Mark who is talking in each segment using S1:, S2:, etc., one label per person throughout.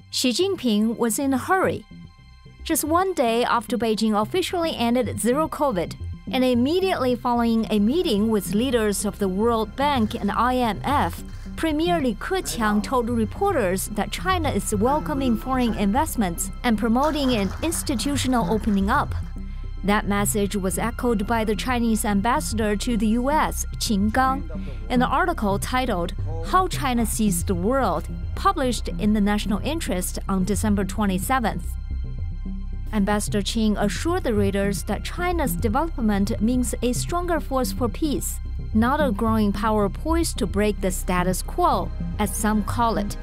S1: Xi Jinping was in a hurry. Just one day after Beijing officially ended zero COVID, and immediately following a meeting with leaders of the World Bank and IMF, Premier Li Keqiang told reporters that China is welcoming foreign investments and promoting an institutional opening up. That message was echoed by the Chinese ambassador to the U.S., Qin Gang, in an article titled How China Sees the World, published in the National Interest on December 27th. Ambassador Qin assured the readers that China's development means a stronger force for peace, not a growing power poised to break the status quo, as some call it.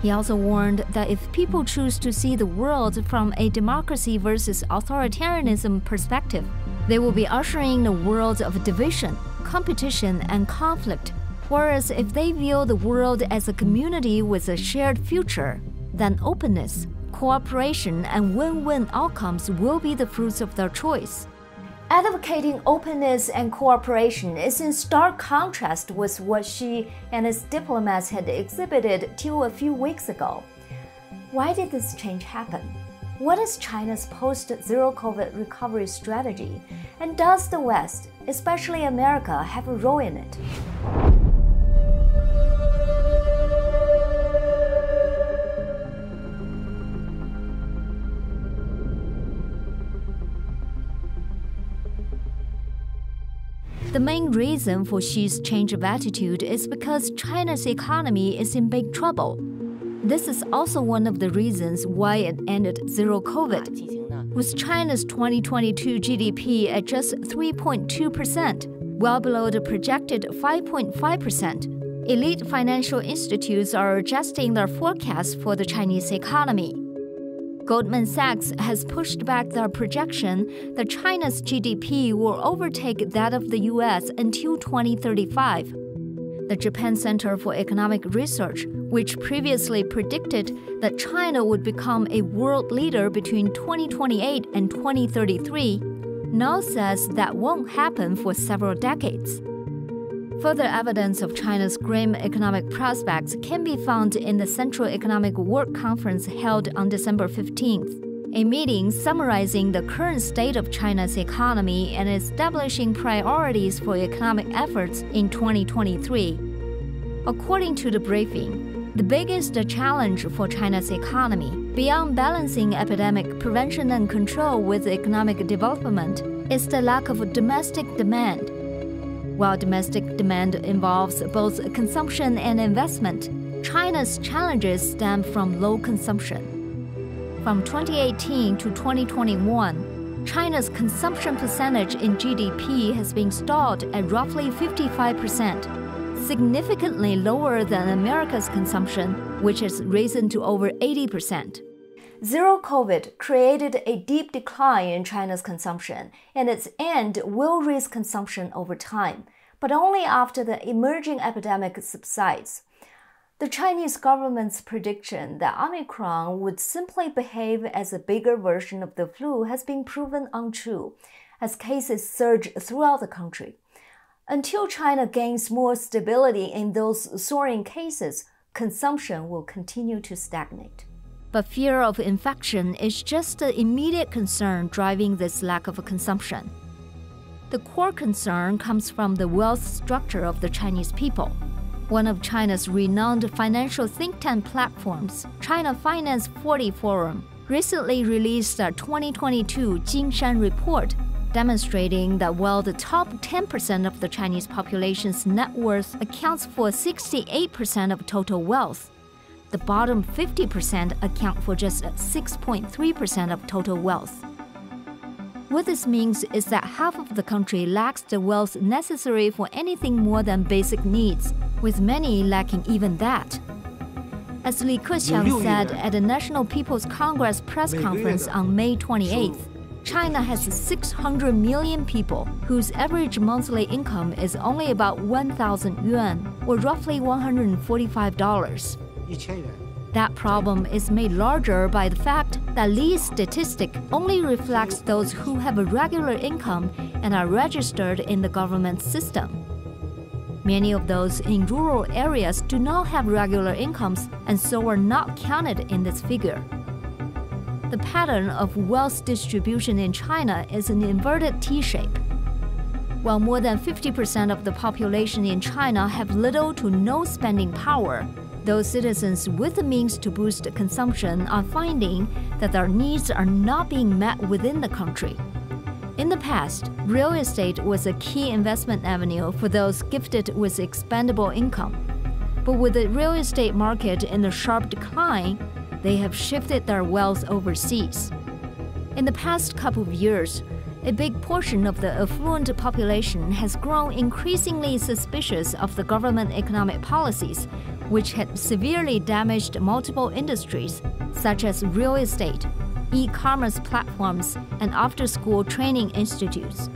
S1: He also warned that if people choose to see the world from a democracy versus authoritarianism perspective, they will be ushering the world of division, competition, and conflict. Whereas if they view the world as a community with a shared future, then openness, cooperation, and win-win outcomes will be the fruits of their choice. Advocating openness and cooperation is in stark contrast with what Xi and his diplomats had exhibited till a few weeks ago. Why did this change happen? What is China's post-zero COVID recovery strategy? And does the West, especially America, have a role in it? The main reason for Xi's change of attitude is because China's economy is in big trouble. This is also one of the reasons why it ended zero COVID. With China's 2022 GDP at just 3.2%, well below the projected 5.5%, elite financial institutes are adjusting their forecasts for the Chinese economy. Goldman Sachs has pushed back their projection that China's GDP will overtake that of the U.S. until 2035. The Japan Center for Economic Research, which previously predicted that China would become a world leader between 2028 and 2033, now says that won't happen for several decades. Further evidence of China's grim economic prospects can be found in the Central Economic Work Conference held on December 15th, a meeting summarizing the current state of China's economy and establishing priorities for economic efforts in 2023. According to the briefing, the biggest challenge for China's economy, beyond balancing epidemic prevention and control with economic development, is the lack of domestic demand. While domestic demand involves both consumption and investment, China's challenges stem from low consumption. From 2018 to 2021, China's consumption percentage in GDP has been stalled at roughly 55%, significantly lower than America's consumption, which has risen to over 80%. Zero COVID created a deep decline in China's consumption, and its end will raise consumption over time, but only after the emerging epidemic subsides. The Chinese government's prediction that Omicron would simply behave as a bigger version of the flu has been proven untrue, as cases surge throughout the country. Until China gains more stability in those soaring cases, consumption will continue to stagnate. But fear of infection is just the immediate concern driving this lack of consumption. The core concern comes from the wealth structure of the Chinese people. One of China's renowned financial think tank platforms, China Finance 40 Forum, recently released a 2022 Jingshan report demonstrating that while the top 10% of the Chinese population's net worth accounts for 68% of total wealth, the bottom 50% account for just 6.3% of total wealth. What this means is that half of the country lacks the wealth necessary for anything more than basic needs, with many lacking even that. As Li Keqiang said at the National People's Congress press conference on May 28th, China has 600 million people whose average monthly income is only about 1,000 yuan, or roughly $145. That problem is made larger by the fact that Li's statistic only reflects those who have a regular income and are registered in the government system. Many of those in rural areas do not have regular incomes and so are not counted in this figure. The pattern of wealth distribution in China is an inverted T-shape. While more than 50% of the population in China have little to no spending power, those citizens with the means to boost consumption are finding that their needs are not being met within the country. In the past, real estate was a key investment avenue for those gifted with expendable income. But with the real estate market in a sharp decline, they have shifted their wealth overseas. In the past couple of years, a big portion of the affluent population has grown increasingly suspicious of the government economic policies, which had severely damaged multiple industries, such as real estate, e-commerce platforms, and after-school training institutes.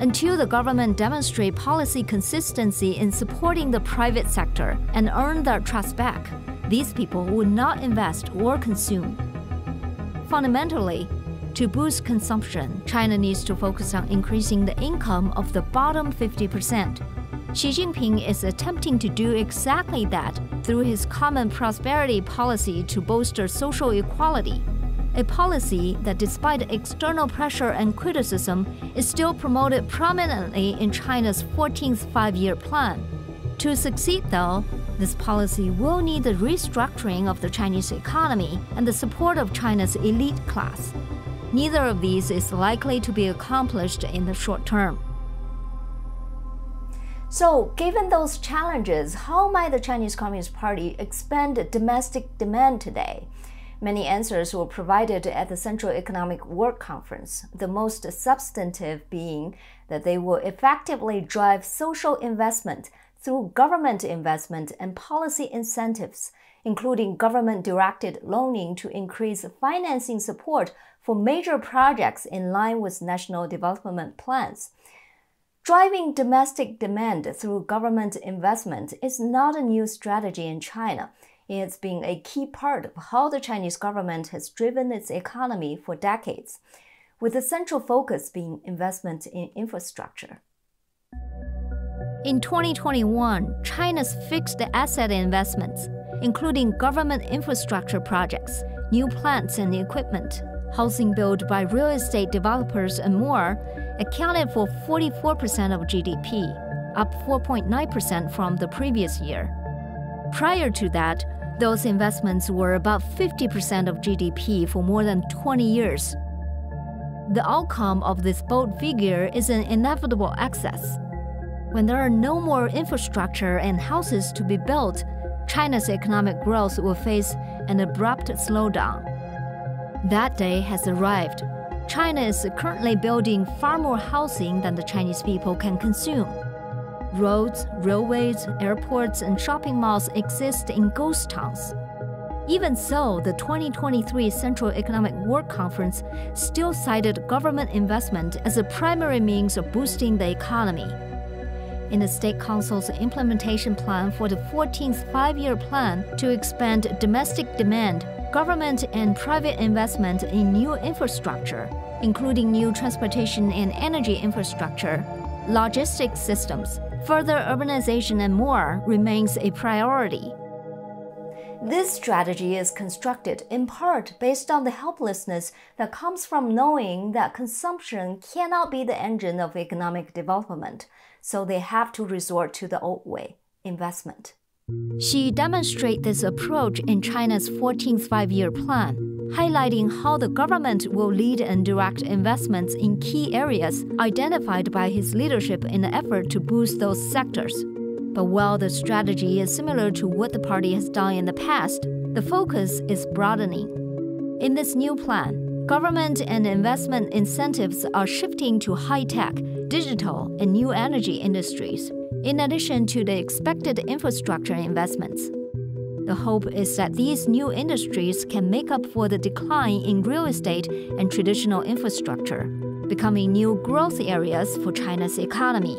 S1: Until the government demonstrate policy consistency in supporting the private sector and earn their trust back, these people would not invest or consume. Fundamentally, to boost consumption, China needs to focus on increasing the income of the bottom 50%. Xi Jinping is attempting to do exactly that through his common prosperity policy to bolster social equality, a policy that, despite external pressure and criticism, is still promoted prominently in China's 14th five-year plan. To succeed, though, this policy will need the restructuring of the Chinese economy and the support of China's elite class. Neither of these is likely to be accomplished in the short term. So, given those challenges, how might the Chinese Communist Party expand domestic demand today? Many answers were provided at the Central Economic Work Conference, the most substantive being that they will effectively drive social investment through government investment and policy incentives, including government-directed loaning to increase financing support for major projects in line with national development plans. Driving domestic demand through government investment is not a new strategy in China. It's been a key part of how the Chinese government has driven its economy for decades, with the central focus being investment in infrastructure. In 2021, China's fixed asset investments, including government infrastructure projects, new plants and equipment, housing built by real estate developers and more, accounted for 44% of GDP, up 4.9% from the previous year. Prior to that, those investments were about 50% of GDP for more than 20 years. The outcome of this bold figure is an inevitable excess. When there are no more infrastructure and houses to be built, China's economic growth will face an abrupt slowdown. That day has arrived. China is currently building far more housing than the Chinese people can consume. Roads, railways, airports, and shopping malls exist in ghost towns. Even so, the 2023 Central Economic Work Conference still cited government investment as a primary means of boosting the economy. In the State Council's implementation plan for the 14th five-year plan to expand domestic demand, government and private investment in new infrastructure, including new transportation and energy infrastructure, logistics systems, further urbanization and more, remains a priority. This strategy is constructed in part based on the helplessness that comes from knowing that consumption cannot be the engine of economic development, so they have to resort to the old way, investment. Xi demonstrates this approach in China's 14th five-year plan, highlighting how the government will lead and direct investments in key areas identified by his leadership in the effort to boost those sectors. But while the strategy is similar to what the party has done in the past, the focus is broadening. In this new plan, government and investment incentives are shifting to high-tech, digital, and new energy industries, in addition to the expected infrastructure investments. The hope is that these new industries can make up for the decline in real estate and traditional infrastructure, becoming new growth areas for China's economy.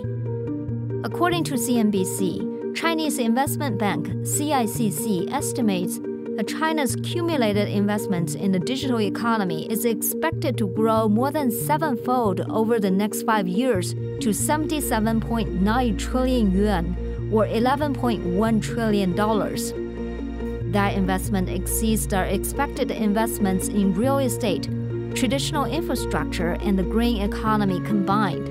S1: According to CNBC, Chinese investment bank CICC estimates China's cumulated investment in the digital economy is expected to grow more than sevenfold over the next 5 years to 77.9 trillion yuan, or $11.1 trillion. That investment exceeds their expected investments in real estate, traditional infrastructure, and the green economy combined.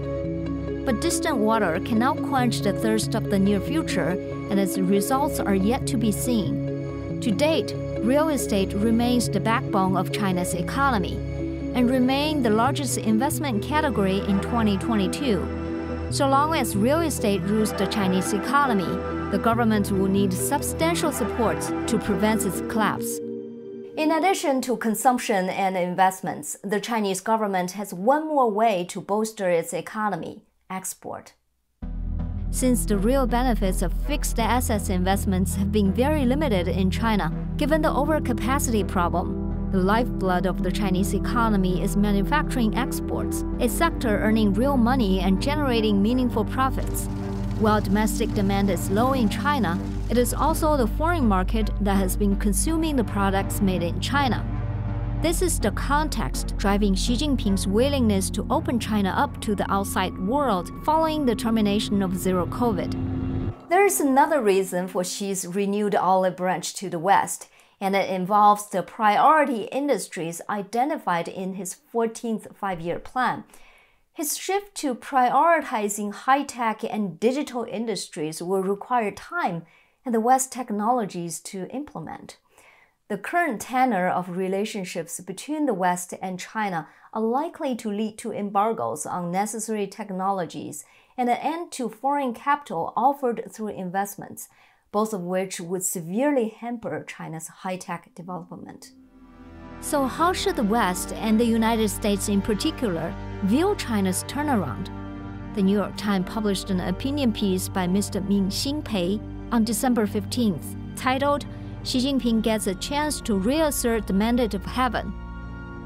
S1: But distant water cannot quench the thirst of the near future, and its results are yet to be seen. To date, real estate remains the backbone of China's economy and remained the largest investment category in 2022. So long as real estate rules the Chinese economy, the government will need substantial support to prevent its collapse. In addition to consumption and investments, the Chinese government has one more way to bolster its economy: export. Since the real benefits of fixed assets investments have been very limited in China, given the overcapacity problem, the lifeblood of the Chinese economy is manufacturing exports, a sector earning real money and generating meaningful profits. While domestic demand is low in China, it is also the foreign market that has been consuming the products made in China. This is the context driving Xi Jinping's willingness to open China up to the outside world following the termination of zero COVID. There is another reason for Xi's renewed olive branch to the West, and it involves the priority industries identified in his 14th five-year plan. His shift to prioritizing high-tech and digital industries will require time and the West technologies to implement. The current tenor of relationships between the West and China are likely to lead to embargoes on necessary technologies and an end to foreign capital offered through investments, both of which would severely hamper China's high-tech development. So how should the West, and the United States in particular, view China's turnaround? The New York Times published an opinion piece by Mr. Ming Xinpei on December 15th, titled Xi Jinping Gets a Chance to Reassert the Mandate of Heaven.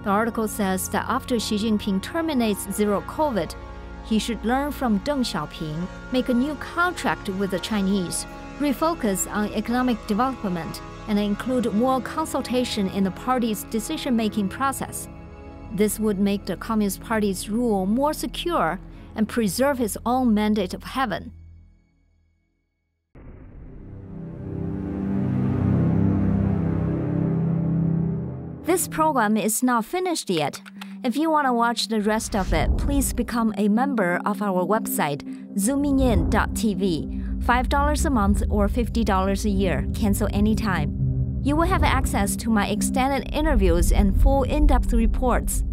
S1: The article says that after Xi Jinping terminates zero COVID, he should learn from Deng Xiaoping, make a new contract with the Chinese, refocus on economic development, and include more consultation in the party's decision-making process. This would make the Communist Party's rule more secure and preserve his own mandate of heaven. This program is not finished yet. If you want to watch the rest of it, please become a member of our website, zoominyin.tv. $5 a month or $50 a year. Cancel anytime. You will have access to my extended interviews and full in-depth reports.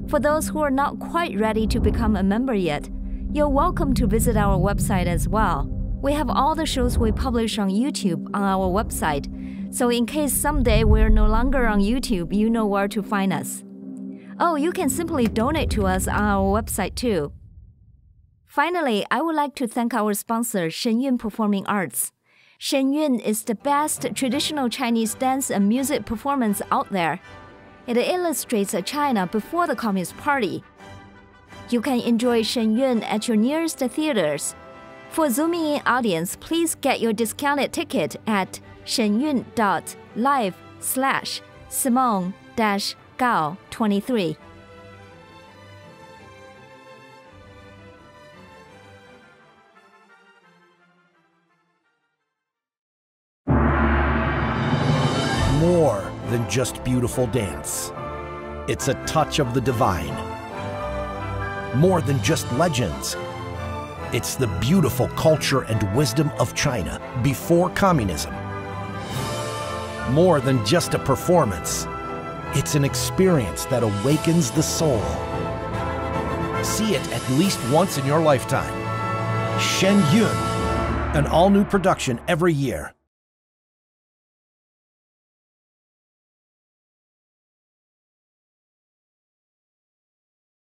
S1: For those who are not quite ready to become a member yet, you're welcome to visit our website as well. We have all the shows we publish on YouTube on our website, so in case someday we're no longer on YouTube, you know where to find us. Oh, you can simply donate to us on our website too. Finally, I would like to thank our sponsor, Shenyun Performing Arts. Shenyun is the best traditional Chinese dance and music performance out there. It illustrates China before the Communist Party. You can enjoy Shenyun at your nearest theaters. For Zooming In audience, please get your discounted ticket at shenyun.live/Simone-Gao23.
S2: More than just beautiful dance. It's a touch of the divine. More than just legends. It's the beautiful culture and wisdom of China before communism. More than just a performance. It's an experience that awakens the soul. See it at least once in your lifetime. Shenyun, an all-new production every year.